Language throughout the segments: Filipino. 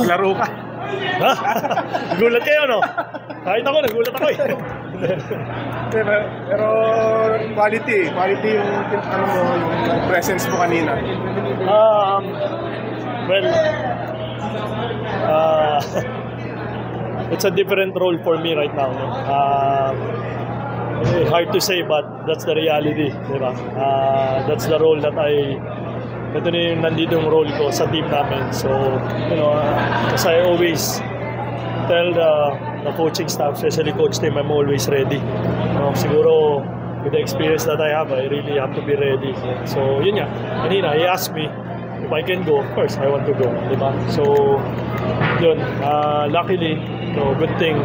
Laro ka. Ha? Gulat kayo, no? Kahit ako, nagulat ako eh. Pero quality yung ano mo, yung presence mo kanina. Well, it's a different role for me right now. No? Hard to say, but that's the reality, diba? That's the role that ito na yung nandito yung role ko sa team namin. So, you know, as I always tell the coaching staff, especially coach team, I'm always ready. Siguro, with the experience that I have, I really have to be ready. So, yun nga. Kanina, he asked me if I can go. Of course, I want to go. Diba? So, yun. Luckily, good thing,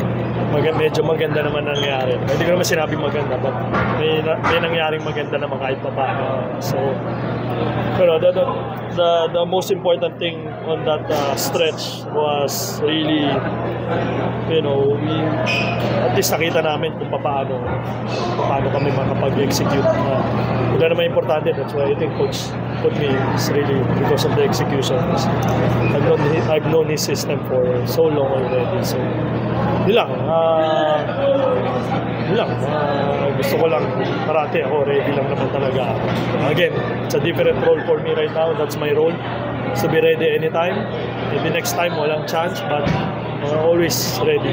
medyo maganda naman nangyari. Hindi ko naman sinabing maganda, but may nangyaring maganda naman kahit pa paano. So, pero the most important thing on that stretch was really, you know, at least nakita namin kung paano kami makapag-execute. Wala naman importante. That's why I think coach put me is really because of the execution. I've known his system for so long already. So, yun lang. Gusto ko lang parati ako, ready lang naman talaga. Again, it's a different role for me right now. That's my role. So be ready anytime. Maybe next time walang chance, but always ready.